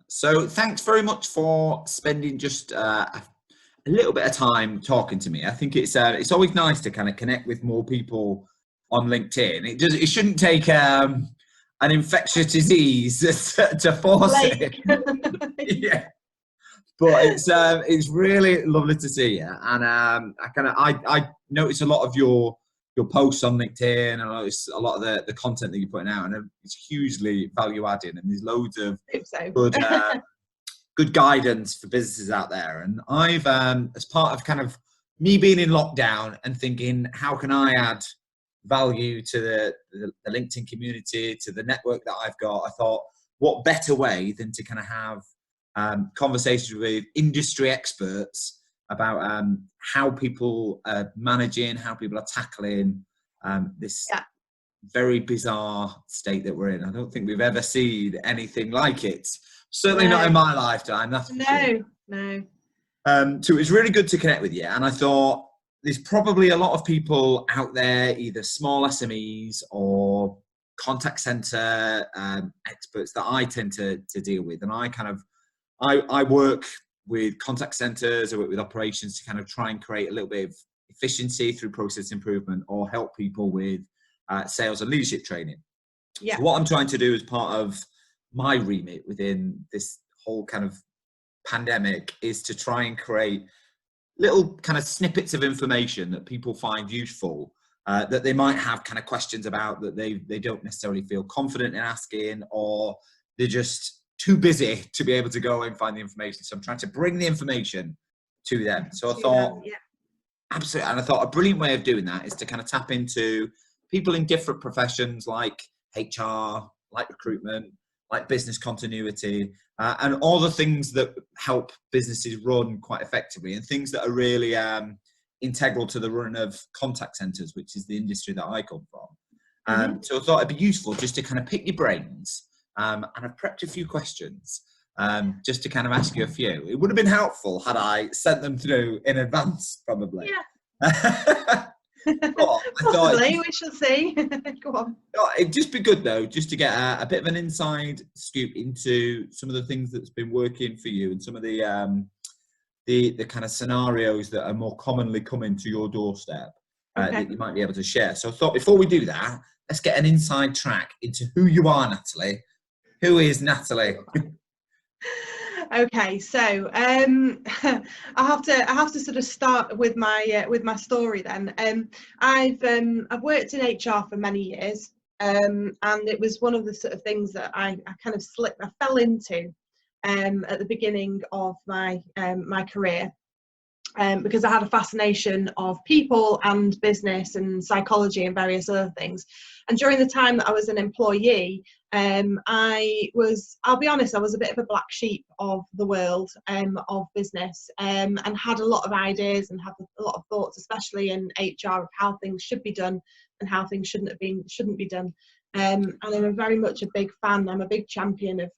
So thanks very much for spending just a little bit of time talking to me. I think it's always nice to kind of connect with more people on LinkedIn. It shouldn't take an infectious disease to force it. Yeah, but it's really lovely to see you. And I notice a lot of your posts on LinkedIn, and I notice a lot of the content that you're putting out, and it's hugely value adding. And there's loads of good guidance for businesses out there. And I've as part of kind of me being in lockdown and thinking, how can I add value to the LinkedIn community, to the network that I've got, I thought, what better way than to kind of have conversations with industry experts about how people are managing, how people are tackling this very bizarre state that we're in. I don't think we've ever seen anything like it. Certainly not in my lifetime, that's for sure. No. So it was really good to connect with you. And I thought there's probably a lot of people out there, either small SMEs or contact center experts that I tend to deal with. And I work with contact centers, I work with operations to kind of try and create a little bit of efficiency through process improvement, or help people with sales and leadership training. So what I'm trying to do as part of my remit within this whole kind of pandemic is to try and create little kind of snippets of information that people find useful, that they might have kind of questions about, that they don't necessarily feel confident in asking, or they're just too busy to be able to go and find the information. So I'm trying to bring the information to them. So I thought, absolutely, and I thought a brilliant way of doing that is to kind of tap into people in different professions, like HR, like recruitment, like business continuity, and all the things that help businesses run quite effectively, and things that are really integral to the run of contact centers, which is the industry that I come from. So I thought it'd be useful just to kind of pick your brains, and I've prepped a few questions just to kind of ask you a few. It would have been helpful had I sent them through in advance, probably. Possibly, we shall see. Go on. It'd just be good though, just to get a bit of an inside scoop into some of the things that's been working for you, and some of the kind of scenarios that are more commonly coming to your doorstep that you might be able to share. So I thought before we do that, let's get an inside track into who you are, Natalie. Who is Natalie? Okay, so I have to sort of start with my story then. I've worked in HR for many years, and it was one of the sort of things that I fell into at the beginning of my my career, because I had a fascination of people and business and psychology and various other things. And during the time that I was an employee, I'll be honest, I was a bit of a black sheep of the world of business, and had a lot of ideas and had a lot of thoughts, especially in HR, of how things should be done and how things shouldn't be done. And I'm very much a big fan. I'm a big champion of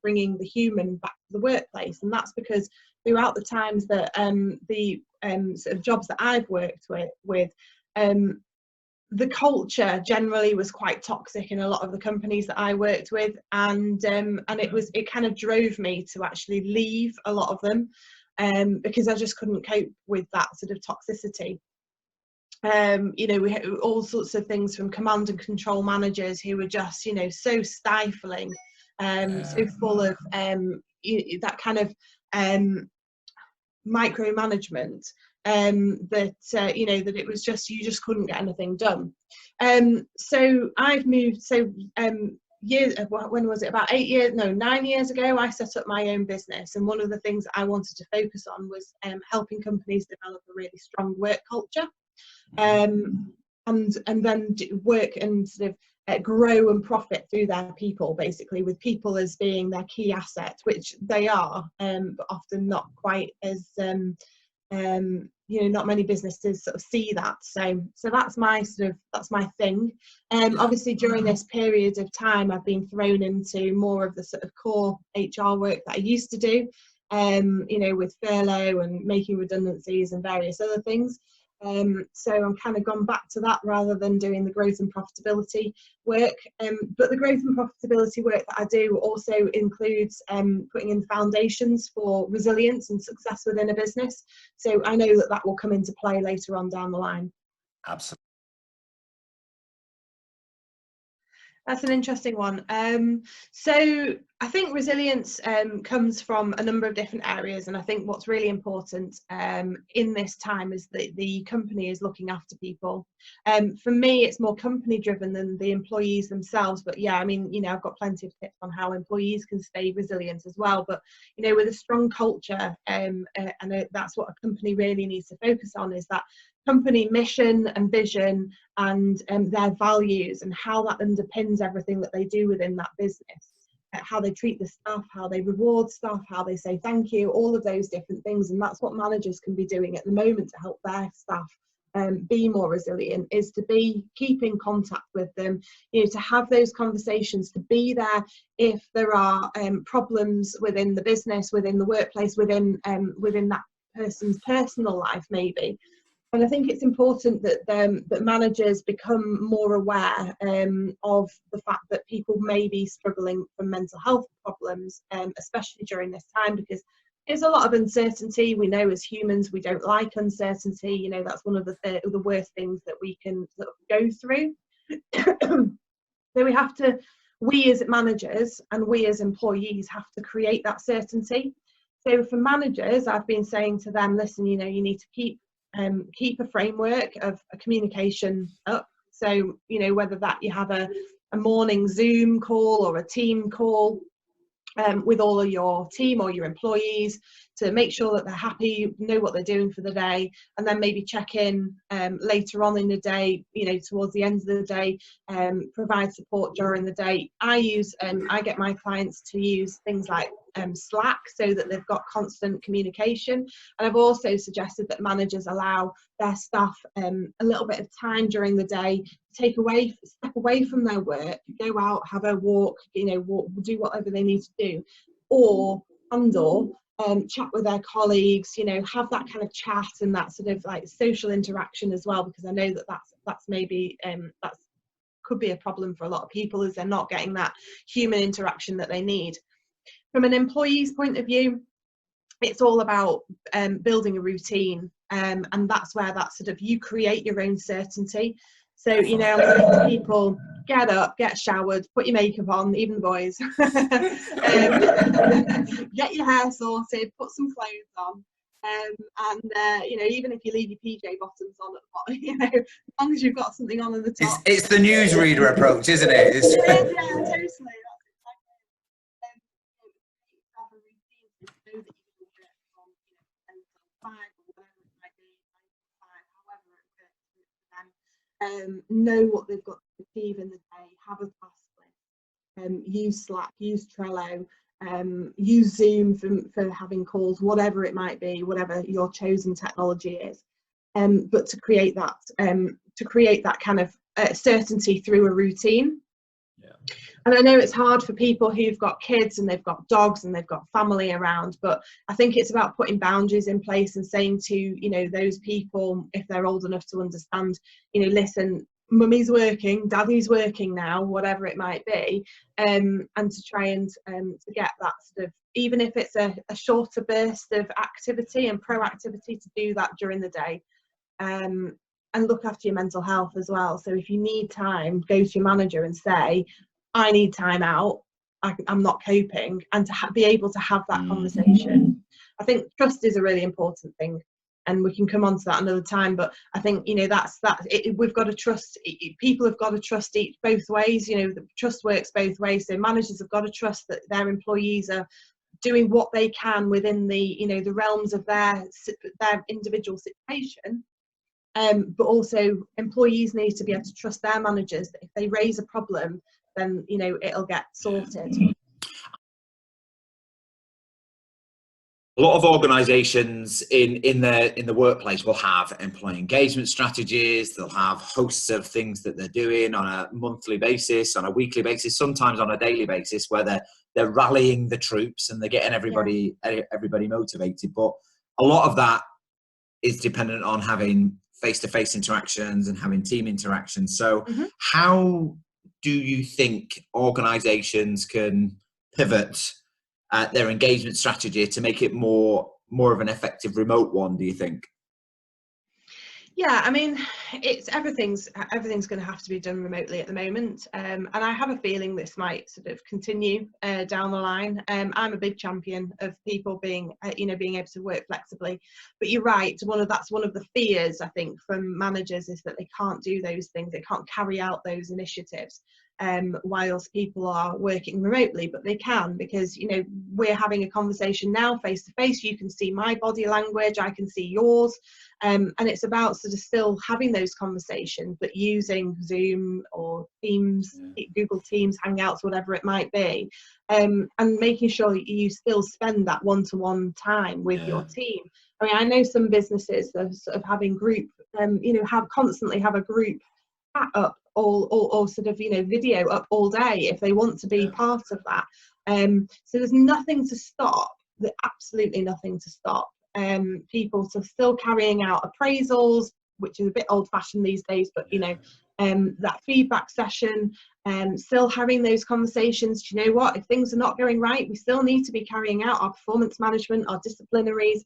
bringing the human back to the workplace, and that's because throughout the times that the sort of jobs that I've worked with, the culture generally was quite toxic in a lot of the companies that I worked with, and it kind of drove me to actually leave a lot of them, because I just couldn't cope with that sort of toxicity. We had all sorts of things, from command and control managers who were just, so stifling, so full of that kind of micromanagement, that it was just, you just couldn't get anything done. So I've moved. When was it? About 9 years ago, I set up my own business, and one of the things that I wanted to focus on was helping companies develop a really strong work culture, and then work and sort of grow and profit through their people, basically, with people as being their key asset, which they are, but often not quite as not many businesses sort of see that. So that's my thing. Obviously during this period of time, I've been thrown into more of the sort of core HR work that I used to do, with furlough and making redundancies and various other things. So I'm kind of gone back to that rather than doing the growth and profitability work. But the growth and profitability work that I do also includes putting in foundations for resilience and success within a business. So I know that that will come into play later on down the line. Absolutely. That's an interesting one. So I think resilience comes from a number of different areas, and I think what's really important in this time is that the company is looking after people. For me, it's more company driven than the employees themselves, but yeah, I mean, you know, I've got plenty of tips on how employees can stay resilient as well. But you know, with a strong culture, and that's what a company really needs to focus on, is that company mission and vision and their values, and how that underpins everything that they do within that business, how they treat the staff, how they reward staff, how they say thank you, all of those different things. And that's what managers can be doing at the moment to help their staff be more resilient, is to be keeping contact with them, you know, to have those conversations, to be there if there are problems within the business, within the workplace, within that person's personal life maybe. And I think it's important that that managers become more aware of the fact that people may be struggling from mental health problems, especially during this time, because there's a lot of uncertainty. We know as humans we don't like uncertainty. You know, that's one of the worst things that we can sort of go through. So we have to, we as managers and we as employees have to create that certainty. So for managers, I've been saying to them, listen, you know, you need to keep a framework of a communication up. So, you know, whether that you have a morning Zoom call or a team call with all of your team or your employees to make sure that they're happy, know what they're doing for the day, and then maybe check in later on in the day, you know, towards the end of the day, provide support during the day. I get my clients to use things like Slack so that they've got constant communication. And I've also suggested that managers allow their staff a little bit of time during the day, step away from their work, go out, have a walk, you know, do whatever they need to do, or chat with their colleagues, you know, have that kind of chat and that sort of like social interaction as well, because I know that that's maybe that's could be a problem for a lot of people, is they're not getting that human interaction that they need. From an employee's point of view, it's all about building a routine, and that's where that sort of, you create your own certainty. So, you know, I'm saying to people, get up, get showered, put your makeup on, even the boys, get your hair sorted, put some clothes on, and you know, even if you leave your PJ bottoms on at the bottom, you know, as long as you've got something on at the top. It's the newsreader approach, isn't it? Yeah, totally. Know what they've got to achieve in the day, have a task list, use Slack, use Trello, use Zoom for having calls, whatever it might be, whatever your chosen technology is, but to create that kind of certainty through a routine. And I know it's hard for people who've got kids and they've got dogs and they've got family around, but I think it's about putting boundaries in place and saying to, you know, those people, if they're old enough to understand, you know, listen, mummy's working, daddy's working now, whatever it might be, and to try and to get that sort of, even if it's a shorter burst of activity and proactivity, to do that during the day. And look after your mental health as well. So if you need time, go to your manager and say, I need time out, I'm not coping, and to be able to have that conversation. I think trust is a really important thing, and we can come on to that another time, but I think, you know, we've got to trust, people have got to trust both ways, you know, the trust works both ways. So managers have got to trust that their employees are doing what they can within the, you know, the realms of their individual situation. But also employees need to be able to trust their managers that if they raise a problem, then, you know, it'll get sorted. A lot of organisations in the workplace will have employee engagement strategies. They'll have hosts of things that they're doing on a monthly basis, on a weekly basis, sometimes on a daily basis, where they're rallying the troops and they're getting everybody motivated. But a lot of that is dependent on having face-to-face interactions and having team interactions. So Mhm. how do you think organizations can pivot their engagement strategy to make it more of an effective remote one, do you think? Yeah, I mean, everything's going to have to be done remotely at the moment, and I have a feeling this might sort of continue down the line. I'm a big champion of people being being able to work flexibly, but you're right. That's one of the fears, I think, from managers, is that they can't do those things, they can't carry out those initiatives whilst people are working remotely, but they can, because we're having a conversation now face to face. You can see my body language, I can see yours. And it's about sort of still having those conversations, but using Zoom or Teams, Google Teams, Hangouts, whatever it might be, and making sure you still spend that one-to-one time with your team. I mean, I know some businesses that are sort of having group, constantly have a group chat up or sort of video up all day if they want to be part of that. So there's nothing to stop, absolutely nothing to stop people to still carrying out appraisals, which is a bit old-fashioned these days, but that feedback session, still having those conversations. Do you know what, if things are not going right, we still need to be carrying out our performance management, our disciplinaries.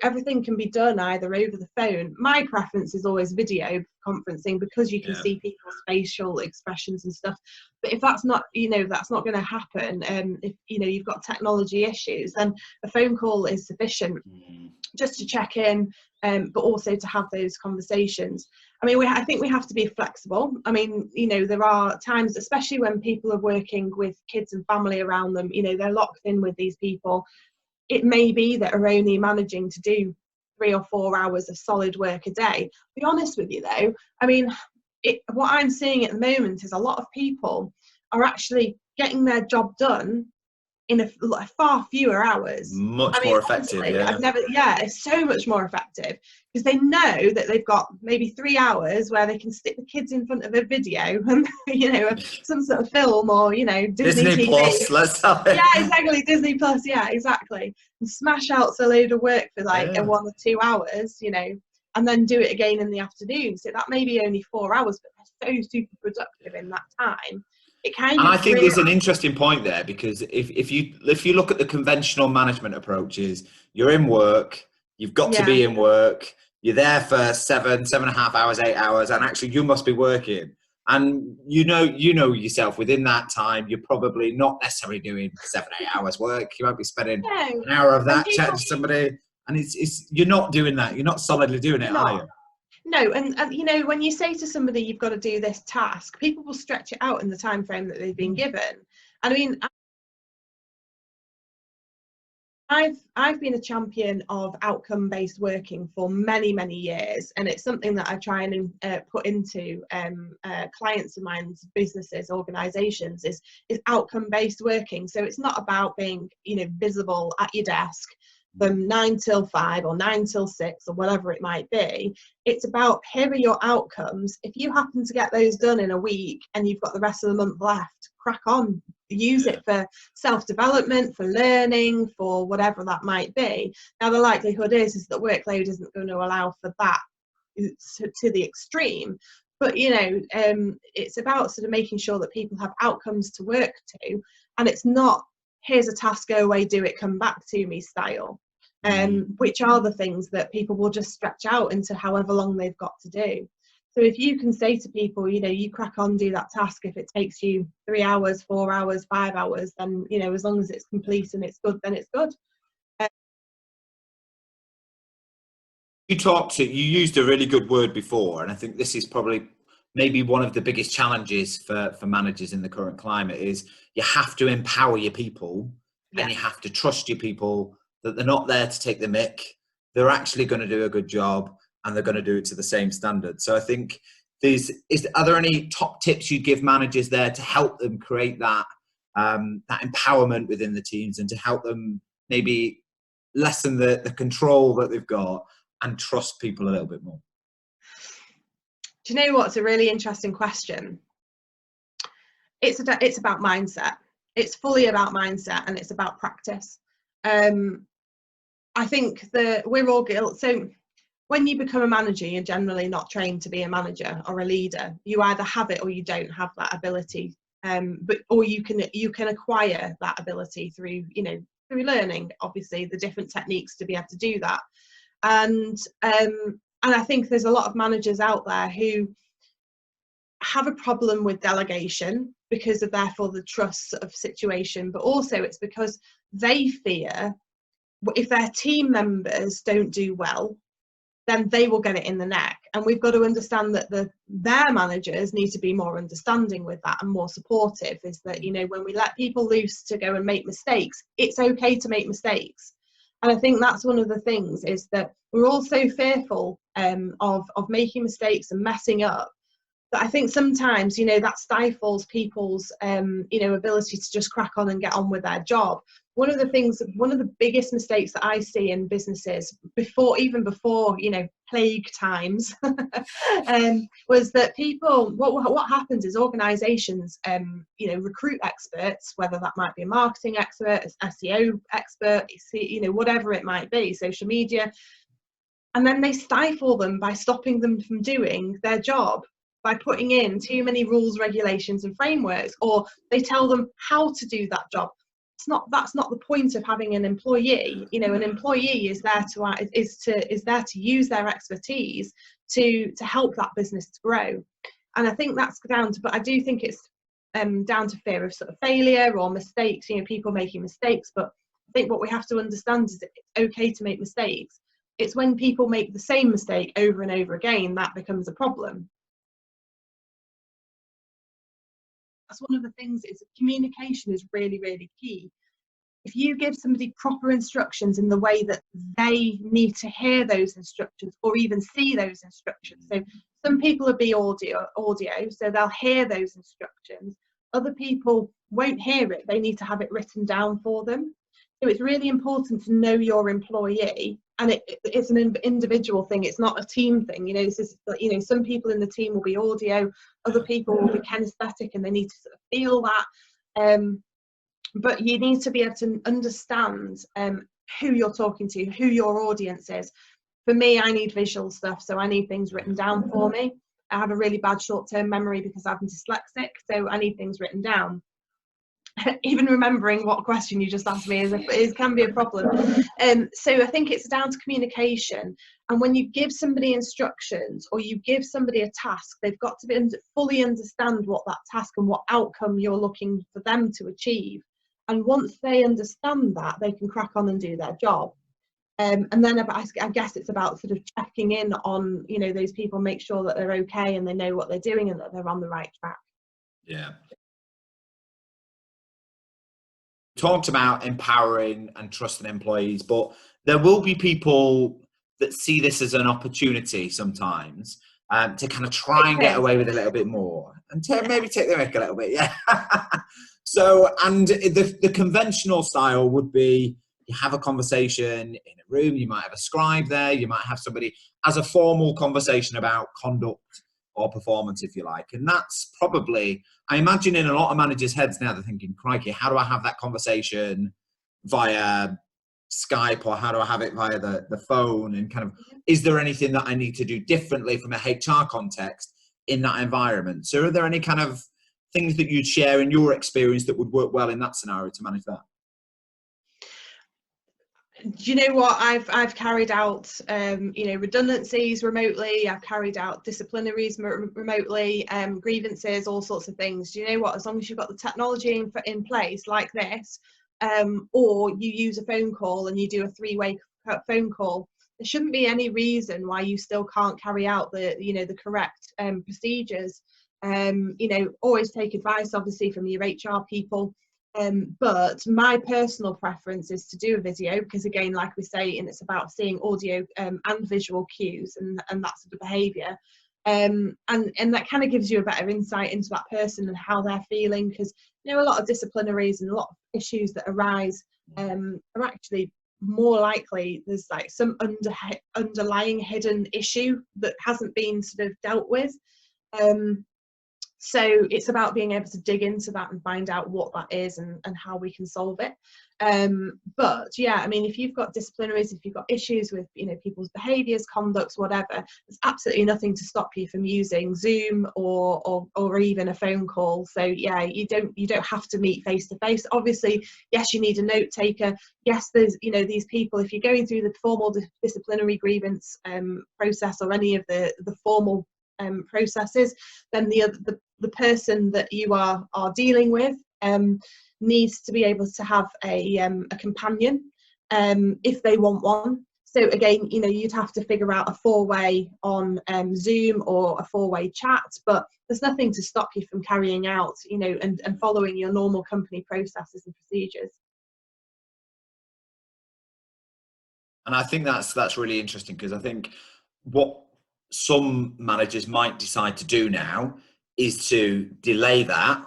Everything can be done either over the phone. My preference is always video conferencing, because you can see people's facial expressions and stuff. But if that's not that's not going to happen, if you've got technology issues, then a phone call is sufficient just to check in, but also to have those conversations. I mean, I think we have to be flexible. I mean, there are times, especially when people are working with kids and family around them, they're locked in with these people. It may be that are only managing to do 3 or 4 hours of solid work a day. Be honest with you though, I mean, what I'm seeing at the moment is a lot of people are actually getting their job done in a far fewer hours. Much more effective. Honestly, it's so much more effective, because they know that they've got maybe 3 hours where they can stick the kids in front of a video and some sort of film, or Disney TV. Plus, let's have it. Yeah, exactly, Disney Plus. Yeah, exactly, and smash out a load of work for like 1 or 2 hours, and then do it again in the afternoon. So that may be only 4 hours, but they're so super productive in that time. And I think there's an interesting point there, because if you look at the conventional management approaches, you're in work, you've got to be in work, you're there for 7.5 hours, 8 hours, and actually you must be working. And you know yourself, within that time, you're probably not necessarily doing 7, 8 hours work. You might be spending an hour of that chatting to somebody, and it's you're not doing that. You're not solidly doing it, are you? No, and when you say to somebody you've got to do this task, people will stretch it out in the time frame that they've been given. And I mean, I've been a champion of outcome-based working for many, many years, and it's something that I try and put into clients of mine's businesses, organisations, is outcome-based working. So it's not about being visible at your desk from 9 till 5 or 9 till 6 or whatever it might be. It's about, here are your outcomes. If you happen to get those done in a week and you've got the rest of the month left, crack on. Use it for self-development, for learning, for whatever that might be. Now, the likelihood is that workload isn't going to allow for that to the extreme. But, it's about sort of making sure that people have outcomes to work to. And it's not, here's a task, go away, do it, come back to me style. Which are the things that people will just stretch out into however long they've got to do. So if you can say to people, you crack on, do that task. If it takes you 3 hours, 4 hours, 5 hours, then, as long as it's complete and it's good, then it's good. You used a really good word before, and I think this is probably maybe one of the biggest challenges for managers in the current climate, is you have to empower your people, and you have to trust your people that they're not there to take the mick. They're actually going to do a good job, and they're going to do it to the same standard. So I think are there any top tips you'd give managers there to help them create that empowerment within the teams, and to help them maybe lessen the control that they've got and trust people a little bit more? Do you know what's a really interesting question? It's about mindset. It's fully about mindset, and it's about practice. I think that we're all guilty. So when you become a manager, you're generally not trained to be a manager or a leader. You either have it or you don't have that ability. Or you can acquire that ability through, through learning, obviously, the different techniques to be able to do that. And I think there's a lot of managers out there who have a problem with delegation because of, therefore, the trust of situation, but also it's because they fear if their team members don't do well, then they will get it in the neck. And we've got to understand that their managers need to be more understanding with that and more supportive, is that, when we let people loose to go and make mistakes, it's okay to make mistakes. And I think that's one of the things, is that we're all so fearful of making mistakes and messing up, that I think sometimes, that stifles people's, ability to just crack on and get on with their job. One of the biggest mistakes that I see in businesses even before, plague times, was that people, what happens is organisations, recruit experts, whether that might be a marketing expert, an SEO expert, whatever it might be, social media, and then they stifle them by stopping them from doing their job, by putting in too many rules, regulations and frameworks, or they tell them how to do that job. That's not the point of having an employee. An employee is there to use their expertise to help that business to grow. And I think that's down to, but I do think it's down to fear of sort of failure or mistakes, people making mistakes. But I think what we have to understand is that it's okay to make mistakes. It's when people make the same mistake over and over again that becomes a problem. That's one of the things, is communication is really, really key. If you give somebody proper instructions in the way that they need to hear those instructions or even see those instructions. So some people will be audio, so they'll hear those instructions. Other people won't hear it. They need to have it written down for them. So it's really important to know your employee, and it's an individual thing. It's not a team thing. This is, some people in the team will be audio, other people will be kinesthetic, and they need to sort of feel that. But you need to be able to understand who you're talking to, who your audience is. For me, I need visual stuff, so I need things written down for me. I have a really bad short-term memory because I'm dyslexic, so I need things written down. Even remembering what question you just asked me can be a problem. So I think it's down to communication. And when you give somebody instructions or you give somebody a task, they've got to fully understand what that task and what outcome you're looking for them to achieve. And once they understand that, they can crack on and do their job. And then I guess it's about sort of checking in on, those people, make sure that they're okay and they know what they're doing and that they're on the right track. Yeah. Talked about empowering and trusting employees, but there will be people that see this as an opportunity sometimes to kind of try and get away with a little bit more and maybe take the mick a little bit. Yeah. So, and the conventional style would be, you have a conversation in a room, you might have a scribe there, you might have somebody as a formal conversation about conduct or performance, if you like. And that's probably, I imagine, in a lot of managers' heads now, they're thinking, crikey, how do I have that conversation via Skype, or how do I have it via the phone? And kind of, is there anything that I need to do differently from a HR context in that environment? So are there any kind of things that you'd share in your experience that would work well in that scenario to manage that? Do you know what? I've carried out redundancies remotely. I've carried out disciplinaries remotely, grievances, all sorts of things. Do you know what? As long as you've got the technology in place like this, or you use a phone call and you do a 3-way phone call, there shouldn't be any reason why you still can't carry out the correct procedures. Always take advice, obviously, from your HR people. But my personal preference is to do a video, because again, like we say, and it's about seeing audio and visual cues and that sort of behaviour, and that kind of gives you a better insight into that person and how they're feeling, because a lot of disciplinaries and a lot of issues that arise are actually more likely there's like some underlying hidden issue that hasn't been sort of dealt with. So it's about being able to dig into that and find out what that is and how we can solve it. But yeah, I mean, if you've got disciplinaries, if you've got issues with, you know, people's behaviours, conducts, whatever, there's absolutely nothing to stop you from using Zoom or even a phone call. So yeah, you don't have to meet face to face. Obviously, yes, you need a note taker. Yes, there's, you know, these people, if you're going through the formal disciplinary grievance process or any of the formal processes, then the person that you are dealing with needs to be able to have a companion if they want one. So again, you know, you'd have to figure out a 4-way on Zoom or a 4-way chat, but there's nothing to stop you from carrying out, you know, and following your normal company processes and procedures. And I think that's really interesting, because I think what some managers might decide to do now is to delay that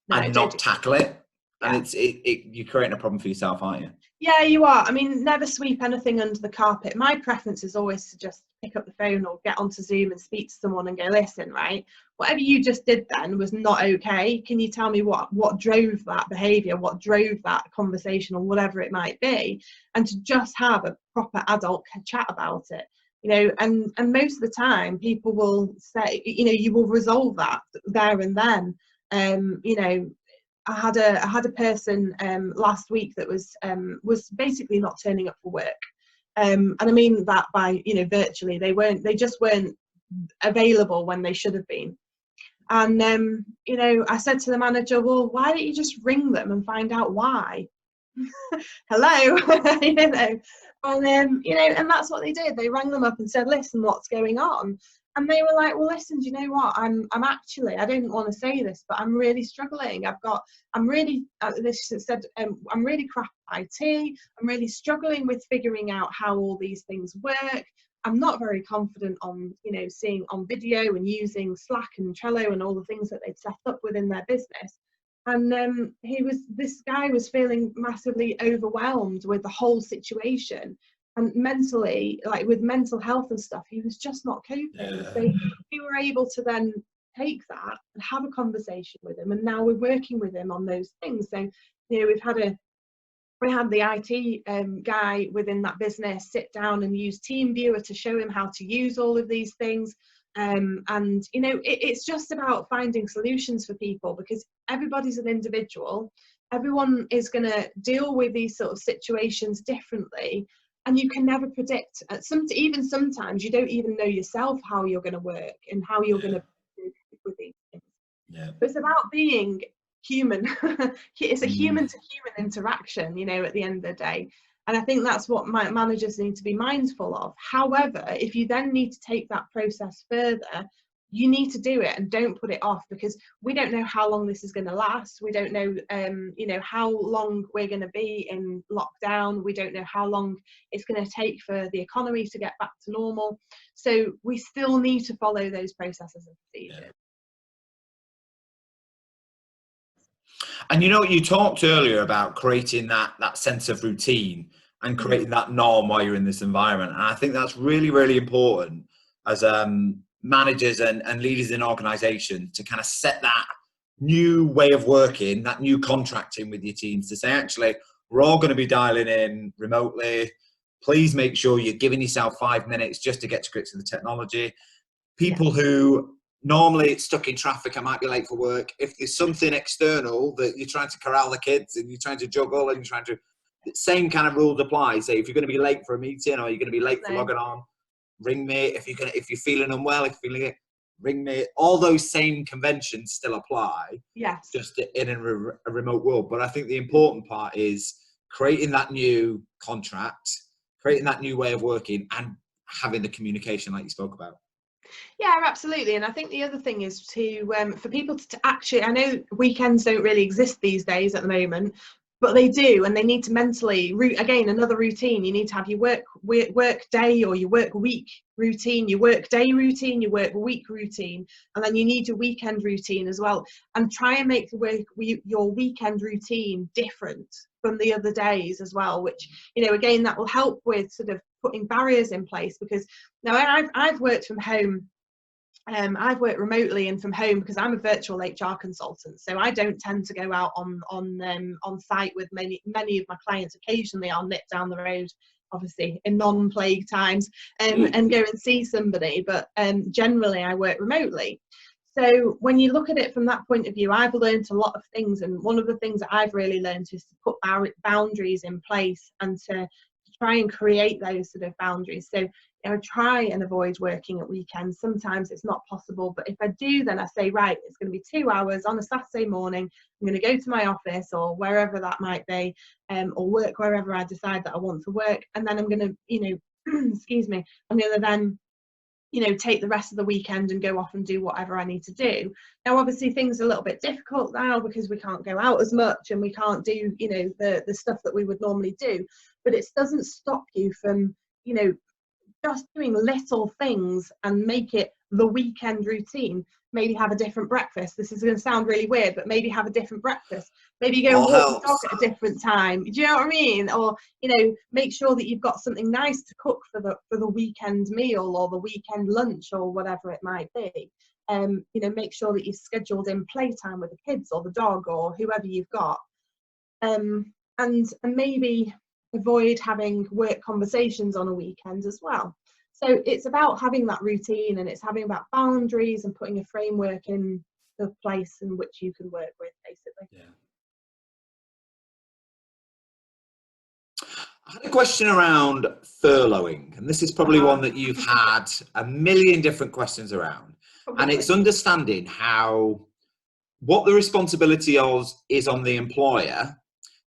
and not tackle it. Yeah. And you're creating a problem for yourself, aren't you? Yeah, you are. I mean, never sweep anything under the carpet. My preference is always to just pick up the phone or get onto Zoom and speak to someone and go, listen, right, whatever you just did then was not okay. Can you tell me what drove that behaviour, what drove that conversation, or whatever it might be, and to just have a proper adult chat about it. You know, and most of the time people will say, you know, you will resolve that there and then. You know, I had a person last week that was basically not turning up for work, and I mean that by, you know, virtually they just weren't available when they should have been. And you know, I said to the manager, well, why don't you just ring them and find out why? Hello. You know, and you know, and that's what they did. They rang them up and said, listen, what's going on? And they were like, well, listen, do you know what, I'm actually, I didn't want to say this, but I'm really struggling. I'm really I'm really crap at IT. I'm really struggling with figuring out how all these things work. I'm not very confident on, you know, seeing on video and using Slack and Trello and all the things that they'd set up within their business. And this guy was feeling massively overwhelmed with the whole situation, and mentally, like with mental health and stuff, he was just not coping. So we were able to then take that and have a conversation with him, and now we're working with him on those things. So, you know, we had the IT guy within that business sit down and use TeamViewer to show him how to use all of these things. And you know, it's just about finding solutions for people, because everybody's an individual. Everyone is going to deal with these sort of situations differently, and you can never predict. Even sometimes you don't even know yourself how you're going to work and how you're going to do with these things. Yeah. But it's about being human. It's a human to human interaction, you know, at the end of the day. And I think that's what my managers need to be mindful of. However, if you then need to take that process further, you need to do it, and don't put it off, because we don't know how long this is going to last. We don't know, you know, how long we're going to be in lockdown. We don't know how long it's going to take for the economy to get back to normal. So we still need to follow those processes and procedures. Yeah. And you know, you talked earlier about creating that sense of routine and creating that norm while you're in this environment. And I think that's really, really important as managers and leaders in organizations to kind of set that new way of working, that new contracting with your teams, to say, actually, we're all going to be dialing in remotely. Please make sure you're giving yourself 5 minutes just to get to grips with the technology. People who normally it's stuck in traffic, I might be late for work. If there's something external that you're trying to corral the kids and you're trying to juggle and you're trying to, the same kind of rules apply. Say if you're going to be late for a meeting or you're going to be late for logging on, ring me. If you're feeling unwell, if you're feeling it, ring me. All those same conventions still apply. Yes. Just in a remote world. But I think the important part is creating that new contract, creating that new way of working, and having the communication like you spoke about. Yeah, absolutely. And I think the other thing is to for people to actually, I know weekends don't really exist these days at the moment, but they do, and they need to mentally again, another routine. You need to have your work day or your work week routine, your work day routine, your work week routine, and then you need your weekend routine as well. And try and make your weekend routine different from the other days as well, which, you know, again, that will help with sort of putting barriers in place. Because now I've worked from home I've worked remotely and from home because I'm a virtual HR consultant, so I don't tend to go out on site with many of my clients. Occasionally, I'll nip down the road, obviously in non-plague times, and go and see somebody. But generally, I work remotely. So when you look at it from that point of view, I've learned a lot of things, and one of the things that I've really learned is to put boundaries in place and to try and create those sort of boundaries. So I try and avoid working at weekends. Sometimes it's not possible, but if I do, then I say, right, it's going to be 2 hours on a Saturday morning. I'm going to go to my office or wherever that might be, or work wherever I decide that I want to work. And then I'm going to, excuse me, I'm going to then take the rest of the weekend and go off and do whatever I need to do. Now, obviously, things are a little bit difficult now because we can't go out as much and we can't do, the stuff that we would normally do. But it doesn't stop you from, just doing little things and make it the weekend routine. Maybe have a different breakfast. This is going to sound really weird, but maybe have a different breakfast. Maybe go and walk the dog at a different time. Do you know what I mean? Or make sure that you've got something nice to cook for the weekend meal or the weekend lunch or whatever it might be. Make sure that you've scheduled in playtime with the kids or the dog or whoever you've got. And maybe avoid having work conversations on a weekend as well. So it's about having that routine, and it's having about boundaries and putting a framework in the place in which you can work with, basically. Yeah. I had a question around furloughing, and this is probably one that you've had a million different questions around. Probably. And it's understanding what the responsibility is on the employer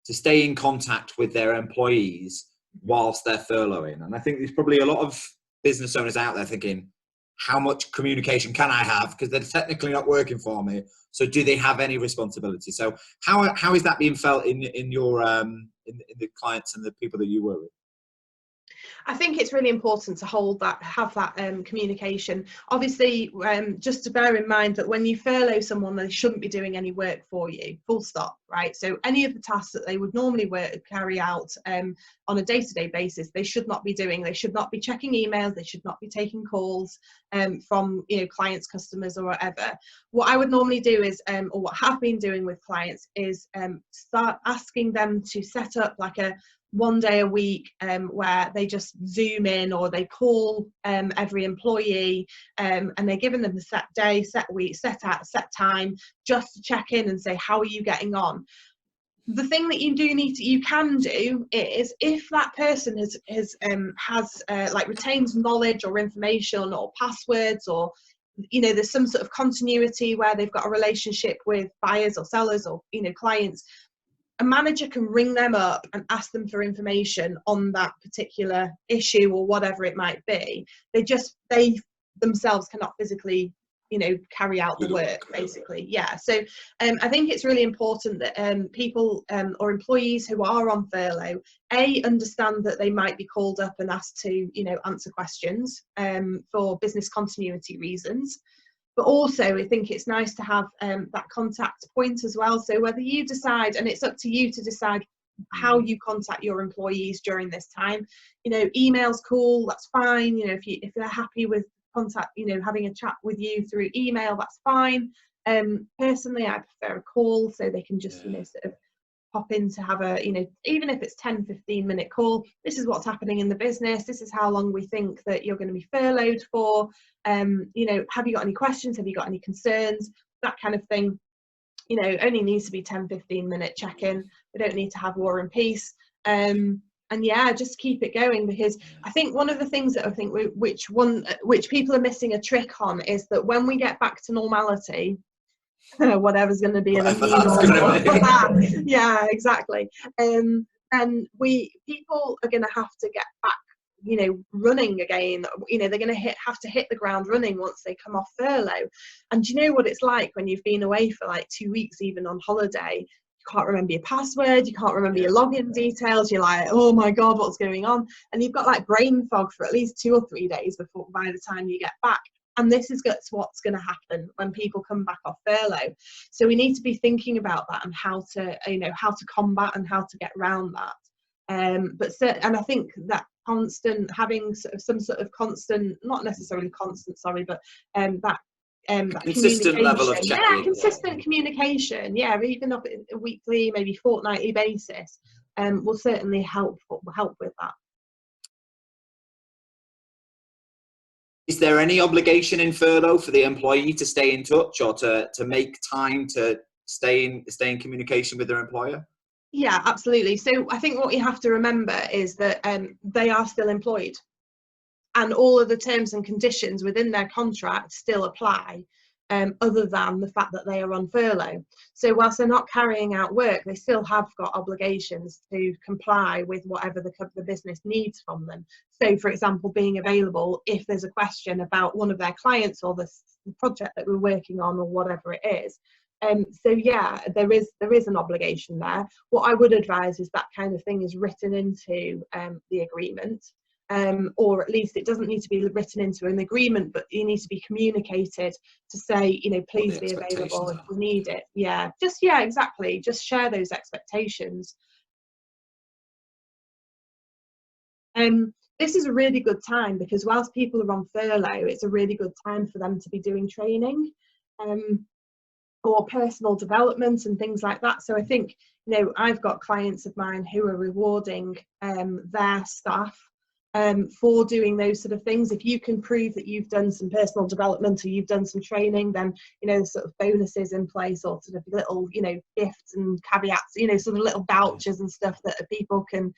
to stay in contact with their employees whilst they're furloughing. And I think there's probably a lot of business owners out there thinking, how much communication can I have? Because they're technically not working for me. So do they have any responsibility? So how is that being felt in your in the clients and the people that you work with? I think it's really important to have that communication. Obviously, just to bear in mind that when you furlough someone, they shouldn't be doing any work for you, full stop, right? So any of the tasks that they would normally carry out on a day-to-day basis, they should not be doing. They should not be checking emails. They should not be taking calls from clients, customers, or whatever. What I would normally do is, or what I have been doing with clients is start asking them to set up like a 1 day a week where they just zoom in, or they call every employee and they're giving them a set day, set week, set time, just to check in and say, how are you getting on? The thing that you can do is, if that person has retains knowledge or information or passwords, or there's some sort of continuity where they've got a relationship with buyers or sellers or clients, a manager can ring them up and ask them for information on that particular issue or whatever it might be. They themselves cannot physically, carry out the work, basically. Yeah. So I think it's really important that people or employees who are on furlough, understand that they might be called up and asked to, answer questions for business continuity reasons. But also, I think it's nice to have that contact point as well. So whether you decide, and it's up to you to decide how you contact your employees during this time. Email's cool, that's fine. If they're happy with contact, having a chat with you through email, that's fine. Personally, I prefer a call, so they can just, sort of pop in to have a, even if it's 10-15 minute call. This is what's happening in the business. This is how long we think that you're going to be furloughed for. Have you got any questions? Have you got any concerns? That kind of thing. Only needs to be 10-15 minute check-in. We don't need to have War and Peace. And yeah, just keep it going, because I think one of the things that I think which people are missing a trick on is that when we get back to normality, whatever's going to be in a new normal. Yeah, exactly. And people are going to have to get back, running again. They're going to have to hit the ground running once they come off furlough. And you know what it's like when you've been away for like 2 weeks, even on holiday. You can't remember your password, you can't remember your login details. You're like, oh my God, what's going on? And you've got like brain fog for at least 2 or 3 days by the time you get back. And this is what's going to happen when people come back off furlough. So we need to be thinking about that and how to combat and how to get around that. And I think that constant, having sort of some sort of constant, not necessarily constant, sorry, but that consistent level of communication, check-in. consistent communication, even up a weekly, maybe fortnightly basis, will certainly help with that. Is there any obligation in furlough for the employee to stay in touch, or to make time to stay in communication with their employer? Yeah, absolutely. So I think what you have to remember is that they are still employed, and all of the terms and conditions within their contract still apply, other than the fact that they are on furlough. So whilst they're not carrying out work, they still have got obligations to comply with whatever the business needs from them. So, for example, being available if there's a question about one of their clients or the project that we're working on or whatever it is. So yeah, there is an obligation there. What I would advise is that kind of thing is written into the agreement. Or at least it doesn't need to be written into an agreement, but you need to be communicated to say, please be available if we need it. Exactly. Just share those expectations. This is a really good time, because whilst people are on furlough, it's a really good time for them to be doing training, or personal development and things like that. So I think, I've got clients of mine who are rewarding their staff for doing those sort of things. If you can prove that you've done some personal development or you've done some training, then sort of bonuses in place, or sort of little gifts and caveats, sort of little vouchers and stuff that people can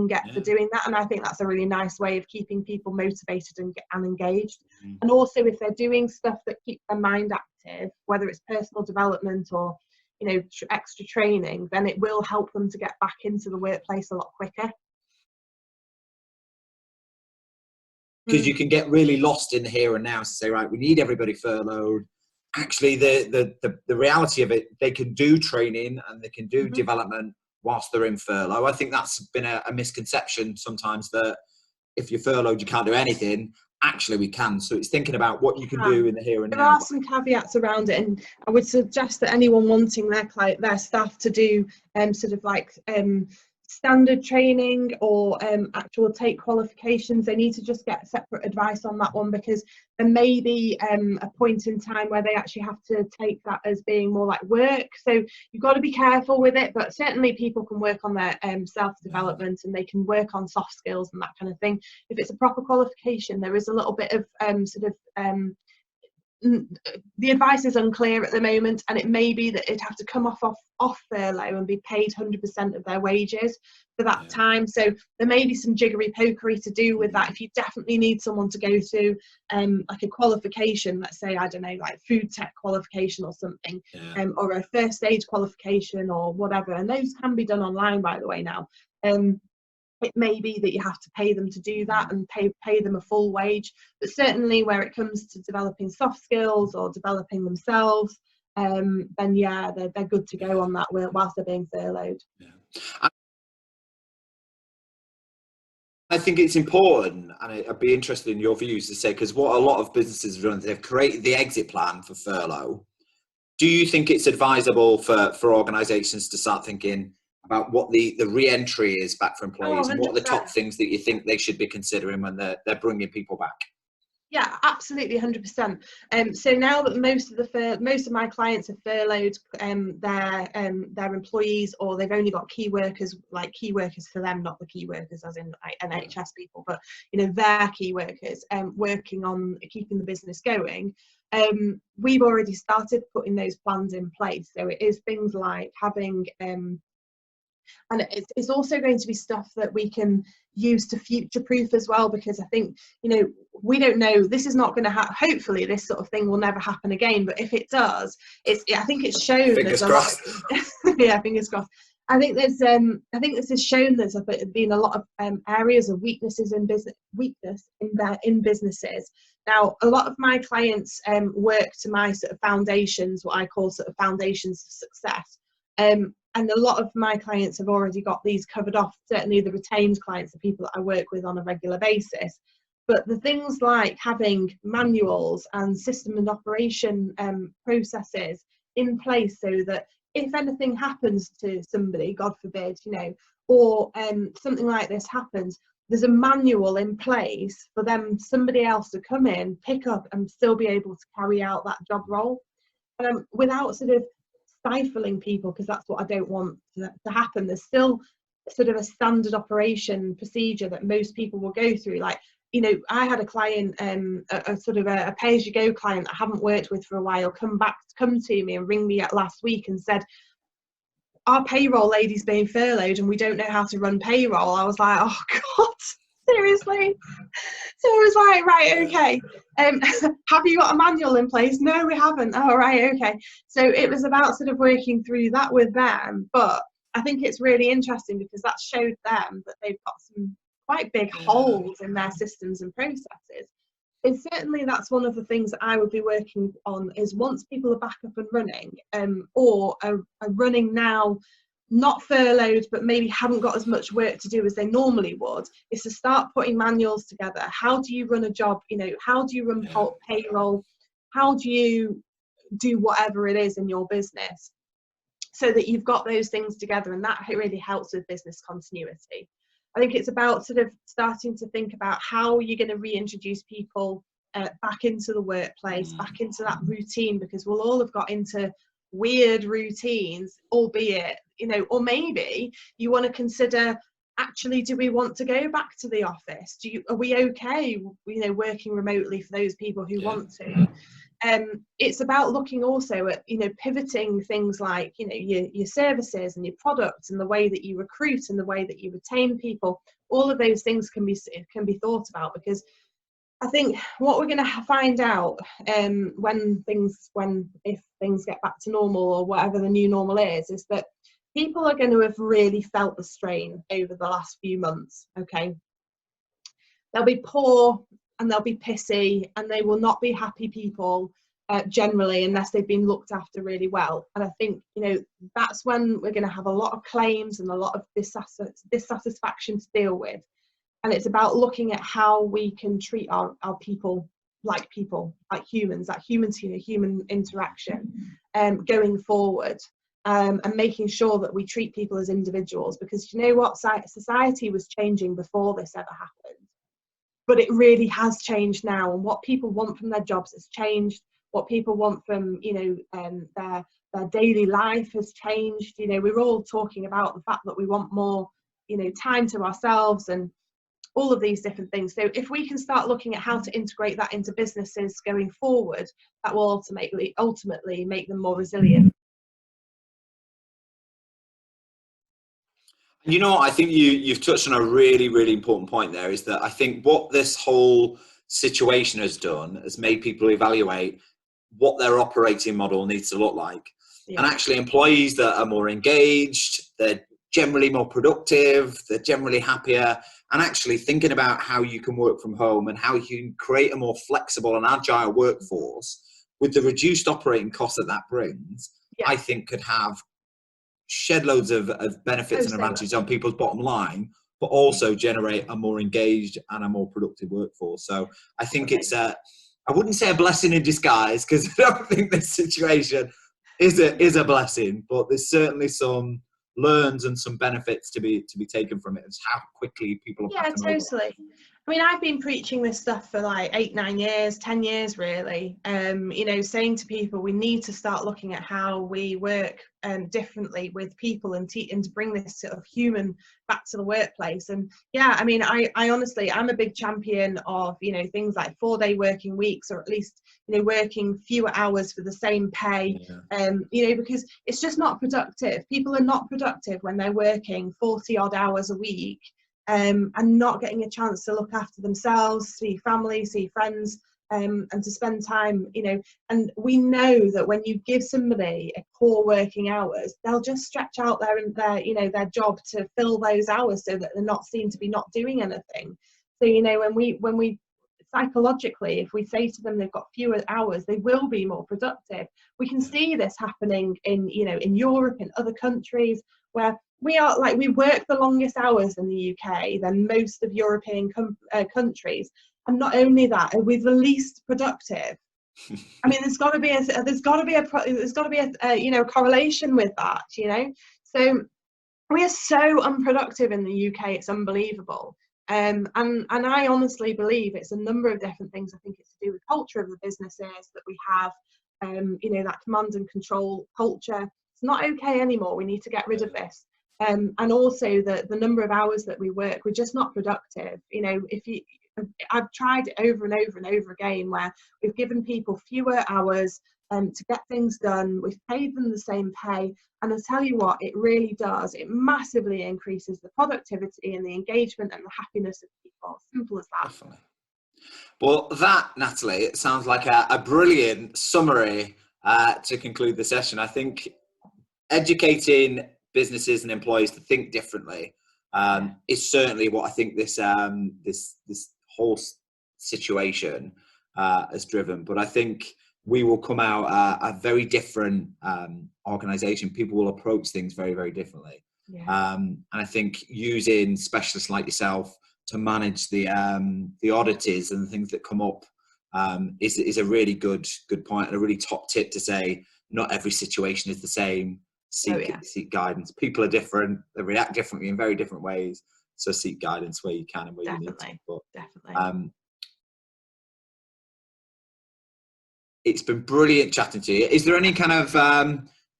get for doing that. And I think that's a really nice way of keeping people motivated and engaged. And also, if they're doing stuff that keeps their mind active, whether it's personal development or extra training, then it will help them to get back into the workplace a lot quicker. Because you can get really lost in the here and now to say, right, we need everybody furloughed. Actually, the reality of it, they can do training and they can do development whilst they're in furlough. I think that's been a misconception sometimes, that if you're furloughed, you can't do anything. Actually, we can. So it's thinking about what you can do in the here and now. There are some caveats around it, and I would suggest that anyone wanting their staff to do sort of like standard training or actual take qualifications, they need to just get separate advice on that one, because there may be a point in time where they actually have to take that as being more like work. So you've got to be careful with it, but certainly people can work on their self-development, and they can work on soft skills and that kind of thing. If it's a proper qualification, there is a little bit of the advice is unclear at the moment, and it may be that it'd have to come off furlough and be paid 100% of their wages for that time. So there may be some jiggery pokery to do with that. If you definitely need someone to go through like a qualification, let's say, I don't know, like food tech qualification or something, or a first aid qualification or whatever, and those can be done online, by the way, now. It may be that you have to pay them to do that and pay them a full wage. But certainly where it comes to developing soft skills or developing themselves, then they're good to go on that whilst they're being furloughed. I think it's important, and I'd be interested in your views to say, because what a lot of businesses have done, they've created the exit plan for furlough. Do you think it's advisable for organisations to start thinking about what the re-entry is back for employees, and what are the top things that you think they should be considering when they're bringing people back? Yeah, absolutely, 100%. So now that most of my clients have furloughed their employees, or they've only got key workers for them, not the key workers as in like NHS people, but their key workers working on keeping the business going. We've already started putting those plans in place. So it is things like having and it's also going to be stuff that we can use to future-proof as well, because I think, we don't know, this is not going to happen. Hopefully this sort of thing will never happen again, but if it does, I think it's shown fingers crossed. Yeah, fingers crossed. I think this has shown there's been a lot of areas of weakness in businesses. Now, a lot of my clients work to my sort of foundations, what I call sort of foundations of success. And a lot of my clients have already got these covered off, certainly the retained clients, the people that I work with on a regular basis. But the things like having manuals and system and operation processes in place, so that if anything happens to somebody, God forbid, you know, or something like this happens, there's a manual in place for them, somebody else to come in, pick up and still be able to carry out that job role, without sort of stifling people, because that's what I don't want to happen. There's still sort of a standard operation procedure that most people will go through. Like, you know, I had a client, a sort of a pay-as-you-go client that I haven't worked with for a while, come to me and ring me last week and said, our payroll lady's being furloughed and we don't know how to run payroll. I was like, oh God, seriously? So I was like, right, okay. Have you got a manual in place? No, we haven't. Oh, right, okay. So it was about sort of working through that with them. But I think it's really interesting because that showed them that they've got some quite big holes in their systems and processes. And certainly that's one of the things that I would be working on, is once people are back up and running, or are running now, not furloughed, but maybe haven't got as much work to do as they normally would, is to start putting manuals together. How do you run a job? You know, how do you run payroll? How do you do whatever it is in your business, so that you've got those things together? And that really helps with business continuity. I think it's about sort of starting to think about how you're going to reintroduce people back into the workplace, back into that routine, because we'll all have got into weird routines, albeit, you know, or maybe you want to consider, actually, do we want to go back to the office? Are we okay, you know, working remotely for those people who want to? It's about looking also at, you know, pivoting things like, you know, your services and your products and the way that you recruit and the way that you retain people. All of those things can be thought about, because I think what we're going to find out if things get back to normal, or whatever the new normal is that people are going to have really felt the strain over the last few months. Okay, they'll be poor and they'll be pissy and they will not be happy people generally, unless they've been looked after really well. And I think, you know, that's when we're going to have a lot of claims and a lot of dissatisfaction to deal with. And it's about looking at how we can treat our people, like humans, you know, human interaction going forward, and making sure that we treat people as individuals. Because you know what, society was changing before this ever happened, but it really has changed now, and what people want from their jobs has changed. What people want from, you know, their daily life has changed. You know, we're all talking about the fact that we want more, you know, time to ourselves and all of these different things. So if we can start looking at how to integrate that into businesses going forward, that will ultimately make them more resilient. You know, I think you've touched on a really, really important point there, is that I think what this whole situation has done has made people evaluate what their operating model needs to look like. Yeah. And actually employees that are more engaged, they're generally more productive, they're generally happier, and actually thinking about how you can work from home and how you can create a more flexible and agile workforce with the reduced operating costs that brings, yeah, I think could have shed loads of benefits and advantages on people's bottom line, but also generate a more engaged and a more productive workforce. So I think it's I wouldn't say a blessing in disguise, because I don't think this situation is a blessing, but there's certainly some learns and some benefits to be taken from it, as how quickly people are. Yeah, totally. I mean, I've been preaching this stuff for like 8, 9 years, 10 years really. You know, saying to people, we need to start looking at how we work differently with people, and to bring this sort of human back to the workplace. And yeah, I mean, I honestly, I'm a big champion of, you know, things like 4-day working weeks, or at least, you know, working fewer hours for the same pay. Yeah. You know, because it's just not productive. People are not productive when they're working 40 odd hours a week. And not getting a chance to look after themselves, see family, see friends, and to spend time, you know. And we know that when you give somebody a core working hours, they'll just stretch out their job to fill those hours, so that they're not seen to be not doing anything. So, you know, when we psychologically, if we say to them they've got fewer hours, they will be more productive. We can see this happening in, you know, in Europe, in other countries, where we work the longest hours in the UK than most of European countries. And not only that, we're the least productive. I mean, there's got to be a you know, correlation with that, you know. So we are so unproductive in the UK, it's unbelievable. And I honestly believe it's a number of different things. I think it's to do with culture of the businesses that we have, you know, that command and control culture. It's not okay anymore. We need to get rid of this. And also the number of hours that we work, we're just not productive. You know, I've tried it over and over and over again, where we've given people fewer hours to get things done. We've paid them the same pay. And I'll tell you what, it really does. It massively increases the productivity and the engagement and the happiness of people. Simple as that. Definitely. Well, that, Natalie, it sounds like a brilliant summary to conclude the session. I think educating businesses and employees to think differently is certainly what I think this whole situation has driven. But I think we will come out a very different organisation. People will approach things very, very differently. Yeah. And I think using specialists like yourself to manage the oddities and the things that come up is a really good point, and a really top tip to say not every situation is the same. Seek guidance. People are different. They react differently in very different ways. So seek guidance where you can and where you need to. But, definitely. It's been brilliant chatting to you. Is there any kind of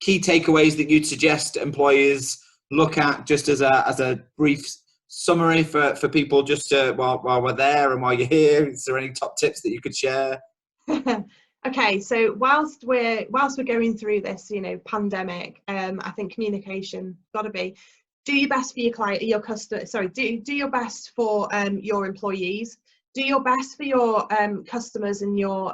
key takeaways that you'd suggest employers look at, just as a brief summary for people, just while we're there and while you're here? Is there any top tips that you could share? Okay, so whilst we're going through this, you know, pandemic, I think communication got to be, do your best for your client, your customer. Sorry, do your best for your employees. Do your best for your customers and your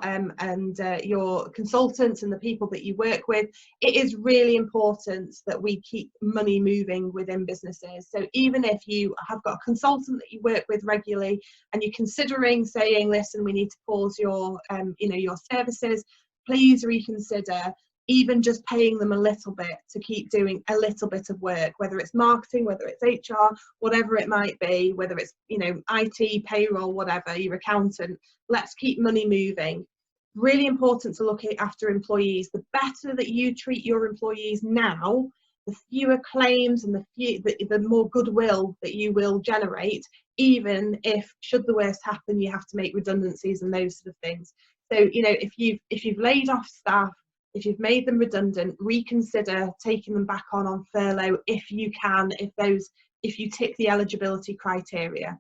consultants and the people that you work with. It is really important that we keep money moving within businesses. So even if you have got a consultant that you work with regularly and you're considering saying, listen, we need to pause your you know, your services, please reconsider even just paying them a little bit to keep doing a little bit of work, whether it's marketing, whether it's HR, whatever it might be, whether it's, you know, IT, payroll, whatever, your accountant. Let's keep money moving. Really important to look after employees. The better that you treat your employees now, the fewer claims and the more goodwill that you will generate, even if, should the worst happen, you have to make redundancies and those sort of things. So, you know, if you've laid off staff, if you've made them redundant, reconsider taking them back on furlough if you can, if you tick the eligibility criteria.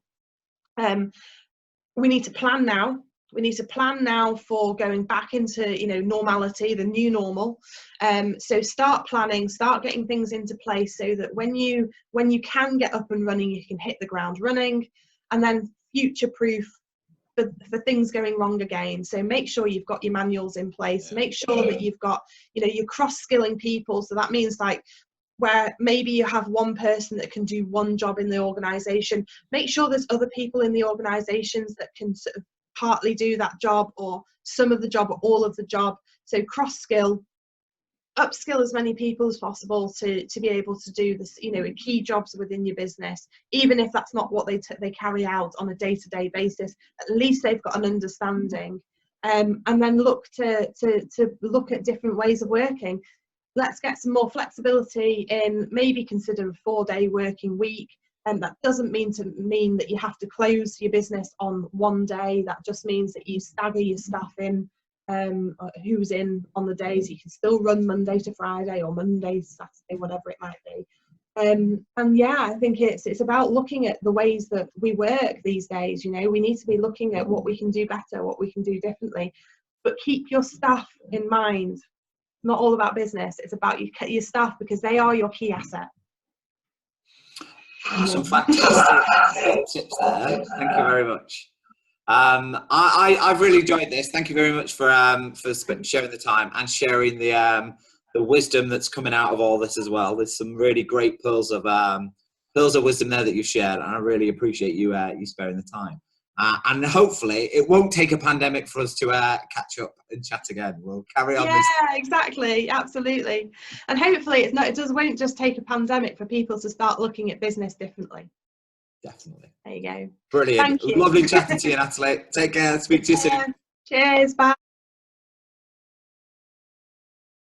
We need to plan now. We need to plan now for going back into, you know, normality, the new normal. So start planning, start getting things into place so that when you can get up and running, you can hit the ground running, and then future-proof for things going wrong again. So make sure you've got your manuals in place. Make sure that you've got, you know, you're cross-skilling people. So that means, like, where maybe you have one person that can do one job in the organisation, make sure there's other people in the organisations that can sort of partly do that job, or some of the job, or all of the job. So cross-skill, upskill as many people as possible to be able to do this, you know, key jobs within your business, even if that's not what they carry out on a day-to-day basis. At least they've got an understanding, and then look to look at different ways of working. Let's get some more flexibility in, maybe consider a 4-day working week. And that doesn't mean that you have to close your business on one day. That just means that you stagger your staff in, who's in on the days. You can still run Monday to Friday, or Monday to Saturday, whatever it might be. And yeah, I think it's about looking at the ways that we work these days. You know, we need to be looking at what we can do better, what we can do differently, but keep your staff in mind. Not all about business, it's about your staff, because they are your key asset. Some fantastic tips there. Thank you very much. I've really enjoyed this. Thank you very much for sharing the time and sharing the wisdom that's coming out of all this as well. There's some really great pearls of wisdom there that you've shared, and I really appreciate you sparing the time. And hopefully it won't take a pandemic for us to catch up and chat again. We'll carry on. Yeah, exactly, absolutely. And hopefully it won't just take a pandemic for people to start looking at business differently. Definitely. There you go. Brilliant. Thank you. Lovely chatting to you, Natalie. Take care. Speak to you soon. Cheers. Bye.